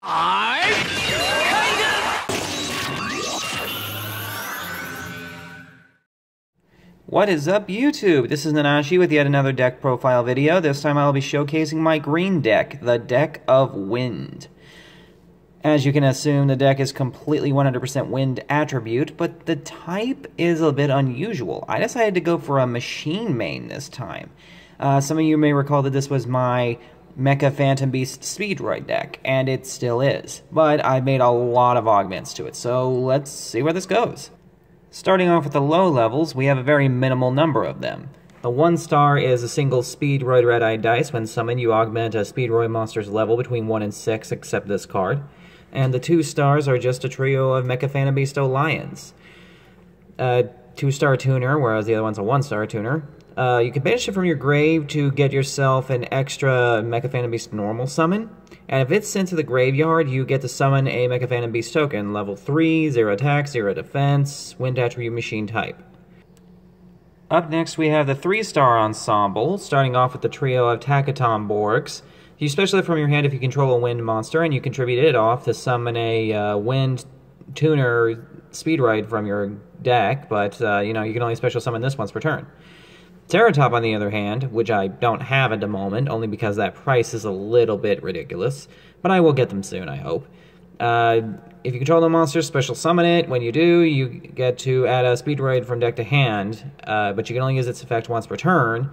What is up, YouTube? This is Nanashi with yet another deck profile video. This time I'll be showcasing my green deck, the Deck of Wind. As you can assume, the deck is completely 100% wind attribute, but the type is a bit unusual. I decided to go for a machine main this time. Some of you may recall that this was my Mecha Phantom Beast Speedroid deck, and it still is. But I made a lot of augments to it, so let's see where this goes. Starting off with the low levels, we have a very minimal number of them. The 1-star is a single Speedroid red-eyed dice. When summoned, you augment a Speedroid monster's level between 1 and 6, except this card. And the 2 stars are just a trio of Mecha Phantom Beast Lions. 2-star tuner, whereas the other one's a 1-star tuner. You can banish it from your grave to get yourself an extra Mecha Phantom Beast normal summon. And if it's sent to the graveyard, you get to summon a Mecha Phantom Beast token. Level 3, 0 attack, 0 defense, wind attribute machine type. Up next we have the 3-star ensemble, starting off with the trio of Takatomborgs. You special it from your hand if you control a wind monster, and you contribute it off to summon a wind tuner Speedroid from your deck, but you can only special summon this once per turn. Terratop, on the other hand, which I don't have at the moment, only because that price is a little bit ridiculous, but I will get them soon, I hope. If you control the monster, special summon it. When you do, you get to add a Speedroid from deck to hand, but you can only use its effect once per turn,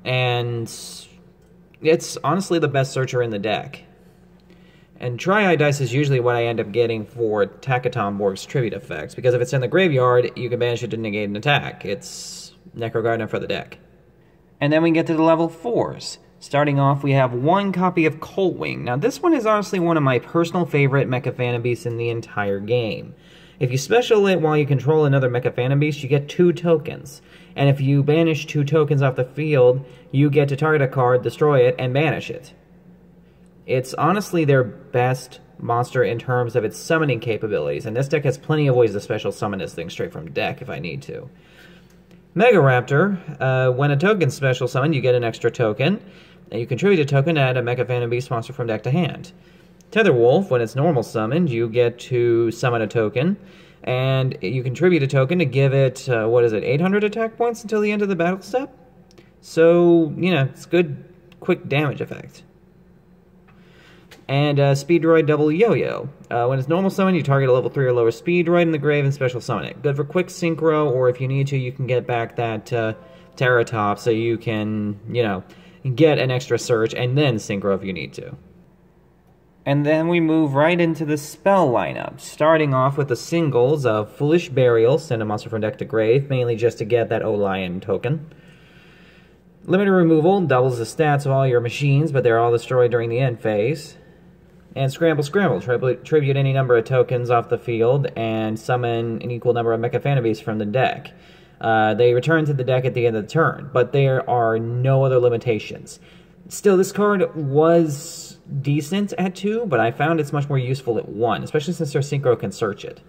and it's honestly the best searcher in the deck. And Tri-Eye Dice is usually what I end up getting for Takatomborg's tribute effects, because if it's in the graveyard, you can banish it to negate an attack. It's Necrogardener for the deck. And then we get to the level 4s. Starting off, we have 1 copy of Coltwing. Now, this one is honestly one of my personal favorite Mecha Phantom Beasts in the entire game. If you special it while you control another Mecha Phantom Beast, you get 2 tokens. And if you banish 2 tokens off the field, you get to target a card, destroy it, and banish it. It's honestly their best monster in terms of its summoning capabilities, and this deck has plenty of ways to special summon this thing straight from deck if I need to. Mega Raptor, when a token special summon, you get an extra token. And you contribute a token to add a Mecha Phantom Beast monster from deck to hand. Tether Wolf, when it's normal summoned, you get to summon a token. And you contribute a token to give it, 800 attack points until the end of the battle step? So, it's good, quick damage effect. And Speedroid Double YuGiOh. When it's normal summon, you target a level 3 or lower Speedroid in the grave and special summon it. Good for quick synchro, or if you need to, you can get back that Terratop so you can, get an extra search and then synchro if you need to. And then we move right into the spell lineup, starting off with the singles of Foolish Burial, send a monster from deck to grave, mainly just to get that Lion token. Limited Removal doubles the stats of all your machines, but they're all destroyed during the end phase. And Scramble Scramble, tribute any number of tokens off the field and summon an equal number of Mecha Phantom Beasts from the deck. They return to the deck at the end of the turn, but there are no other limitations. Still, this card was decent at 2, but I found it's much more useful at 1, especially since their Synchro can search it.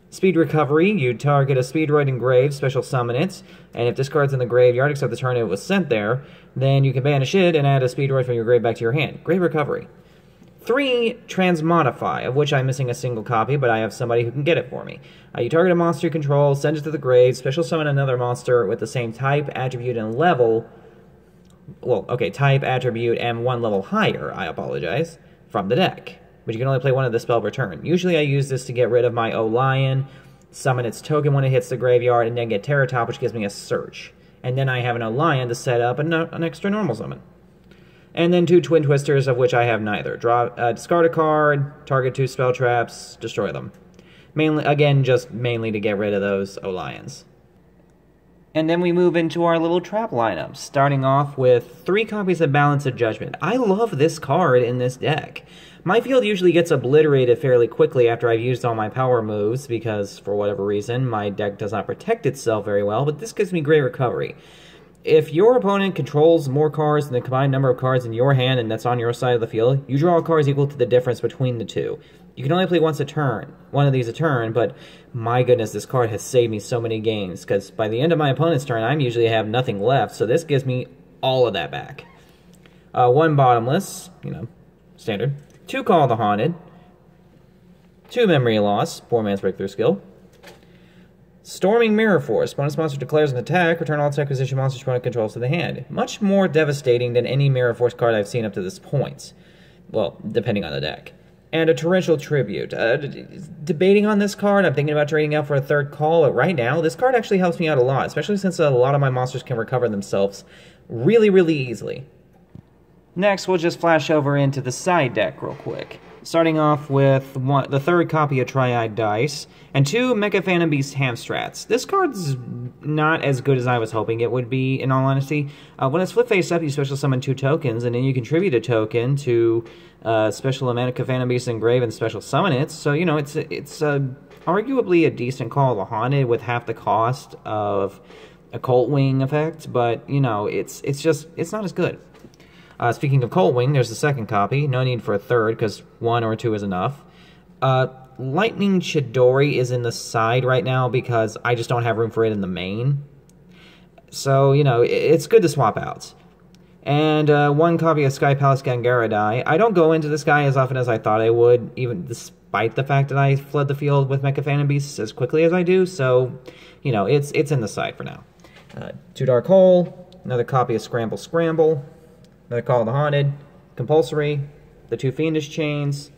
Speed Recovery, you target a Speedroid in grave, special summon it, and if this card's in the graveyard except the turn it was sent there, then you can banish it and add a Speedroid from your grave back to your hand. Great recovery. 3, Transmodify, of which I'm missing a single copy, but I have somebody who can get it for me. You target a monster you control, send it to the grave, special summon another monster with the same type, attribute, and level. Type, attribute, and 1 level higher, I apologize, from the deck. But you can only play 1 of the spell per turn. Usually I use this to get rid of my Lion, summon its token when it hits the graveyard, and then get Terratop, which gives me a search. And then I have an Lion to set up an extra normal summon. And then 2 Twin Twisters, of which I have neither. Discard a card, target 2 spell traps, destroy them. Mainly to get rid of those Lions. And then we move into our little trap lineup, starting off with 3 copies of Balance of Judgment. I love this card in this deck. My field usually gets obliterated fairly quickly after I've used all my power moves, because, for whatever reason, my deck does not protect itself very well, but this gives me great recovery. If your opponent controls more cards than the combined number of cards in your hand and that's on your side of the field, you draw cards equal to the difference between the two. You can only play one of these a turn, but my goodness, this card has saved me so many games, because by the end of my opponent's turn, I usually have nothing left, so this gives me all of that back. 1 Bottomless, standard. 2 Call the Haunted, 2 memory loss, poor man's breakthrough skill. Storming Mirror Force. Bonus monster declares an attack, return all attack position monsters your opponent controls to the hand. Much more devastating than any Mirror Force card I've seen up to this point. Well, depending on the deck. And a Torrential Tribute. Debating on this card, I'm thinking about trading out for a third call, but right now, this card actually helps me out a lot, especially since a lot of my monsters can recover themselves really, really easily. Next, we'll just flash over into the side deck real quick. Starting off with the third copy of Triad Dice, and 2 Mecha Phantom Beast Hamstrats. This card's not as good as I was hoping it would be, in all honesty. When it's flip face up, you special summon 2 tokens, and then you contribute a token to special a Mecha Phantom Beast engrave and special summon it. So, you know, it's arguably a decent call of a Haunted with half the cost of a Cult Wing effect, but, you know, it's not as good. Speaking of Cold Wing, there's the second copy. No need for a third, because 1 or 2 is enough. Lightning Chidori is in the side right now because I just don't have room for it in the main. So, you know, it's good to swap out. And 1 copy of Sky Palace Gangaradai. I don't go into this guy as often as I thought I would, even despite the fact that I flood the field with Mecha Phantom Beasts as quickly as I do. So, you know, it's in the side for now. 2 Dark Hole, another copy of Scramble Scramble. Another Call of the Haunted, Compulsory, the 2 Fiendish Chains,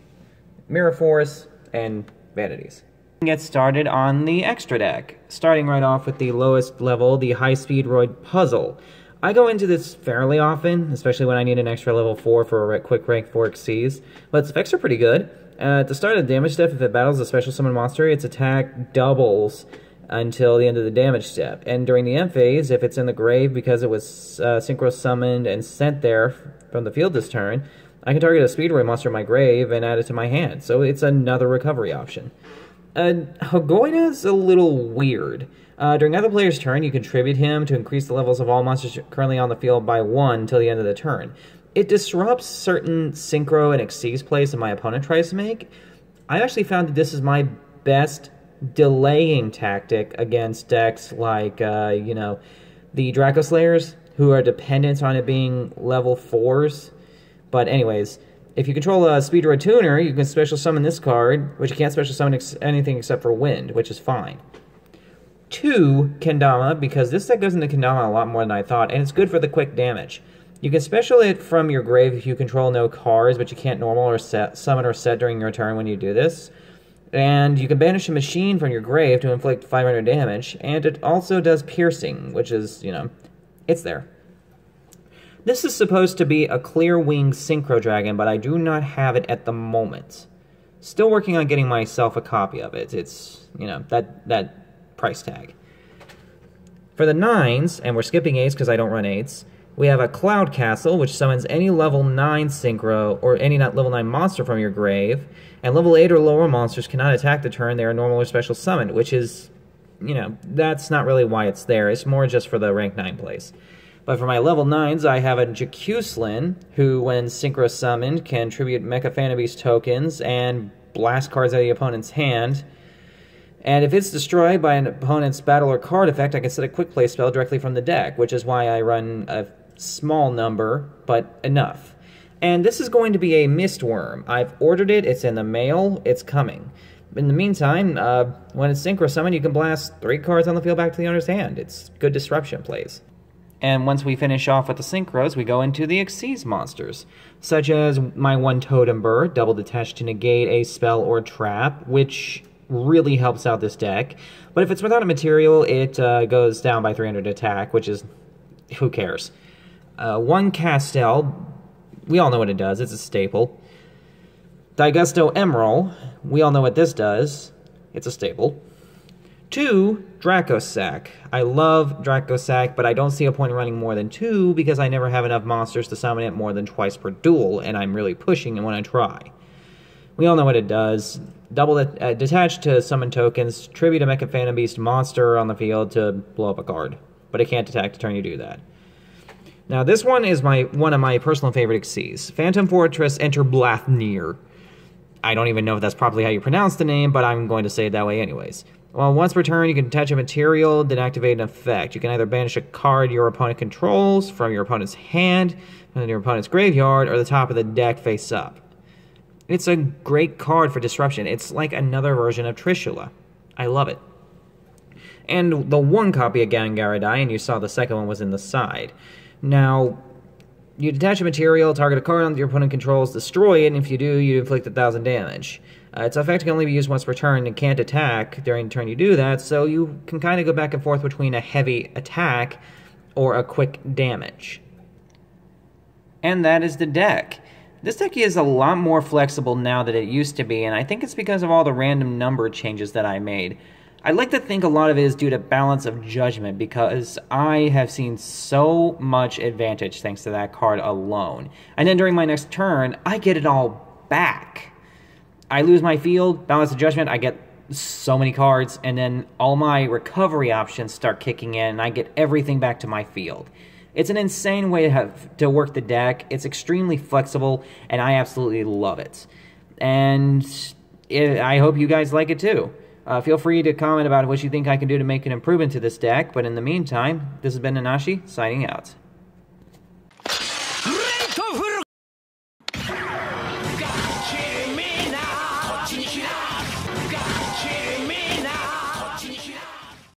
Mirror Force, and Vanities. Get started on the extra deck, starting right off with the lowest level, the High Speedroid Puzzle. I go into this fairly often, especially when I need an extra level 4 for a quick rank 4 Xyz, but its effects are pretty good. At the start of the damage step, if it battles a special summon monster, its attack doubles until the end of the damage step. And during the end phase, if it's in the grave because it was synchro summoned and sent there from the field this turn, I can target a Speedroid monster in my grave and add it to my hand. So it's another recovery option. Hagoina's a little weird. During other player's turn, you contribute him to increase the levels of all monsters currently on the field by 1 until the end of the turn. It disrupts certain synchro and Xyz plays that my opponent tries to make. I actually found that this is my best delaying tactic against decks like, you know, the Draco Slayers, who are dependent on it being level 4s. But anyways, if you control a Speedroid Tuner, you can special summon this card, which you can't special summon anything except for Wind, which is fine. 2 Kendama, because this deck goes into Kendama a lot more than I thought, and it's good for the quick damage. You can special it from your grave if you control no cards, but you can't normal or summon or set during your turn when you do this. And you can banish a machine from your grave to inflict 500 damage, and it also does piercing, which is, you know, it's there. This is supposed to be a Clear Wing Synchro Dragon, but I do not have it at the moment. Still working on getting myself a copy of it. It's, you know, that price tag. For the 9s, and we're skipping 8s because I don't run 8s, we have a Cloud Castle, which summons any level 9 Synchro, or any level 9 monster from your grave, and level 8 or lower monsters cannot attack the turn they are normal or special summoned, which is, you know, that's not really why it's there. It's more just for the rank 9 plays. But for my level 9s, I have a Jacuslin, who, when Synchro summoned, can tribute Mecha Phantom Beast tokens and blast cards out of the opponent's hand. And if it's destroyed by an opponent's battle or card effect, I can set a quick play spell directly from the deck, which is why I run a small number, but enough. And this is going to be a Mistworm. I've ordered it, it's in the mail, it's coming. In the meantime, when it's Synchro summoned, you can blast 3 cards on the field back to the owner's hand. It's good disruption plays. And once we finish off with the Synchros, we go into the Xyz monsters, such as my 1 Totem Bird, double detached to negate a spell or trap, which really helps out this deck. But if it's without a material, it goes down by 300 attack, which is, who cares? 1 Castel, we all know what it does, it's a staple. Digusto Emerald, we all know what this does, it's a staple. 2 Dracosac. I love Dracosac, but I don't see a point in running more than 2 because I never have enough monsters to summon it more than twice per duel, and I'm really pushing when I try. We all know what it does. Double detach to summon tokens, tribute a Mecha Phantom Beast monster on the field to blow up a card, but it can't attack the turn you do that. Now this one is one of my personal favorite Xyz. Phantom Fortress Enter Blathnir. I don't even know if that's probably how you pronounce the name, but I'm going to say it that way anyways. Well, once per turn, you can attach a material, then activate an effect. You can either banish a card your opponent controls from your opponent's hand, from your opponent's graveyard, or the top of the deck face up. It's a great card for disruption. It's like another version of Trishula. I love it. And the one copy of Gangaradai, and you saw the second one was in the side. Now, you detach a material, target a card that your opponent controls, destroy it, and if you do, you inflict 1,000 damage. Its effect can only be used once per turn and can't attack during the turn you do that, so you can kind of go back and forth between a heavy attack or a quick damage. And that is the deck. This deck is a lot more flexible now than it used to be, and I think it's because of all the random number changes that I made. I like to think a lot of it is due to balance of judgment, because I have seen so much advantage thanks to that card alone. And then during my next turn, I get it all back. I lose my field, balance of judgment, I get so many cards, and then all my recovery options start kicking in, and I get everything back to my field. It's an insane way to work the deck. It's extremely flexible, and I absolutely love it. And I hope you guys like it too. Feel free to comment about what you think I can do to make an improvement to this deck, but in the meantime, this has been Nanashi, signing out.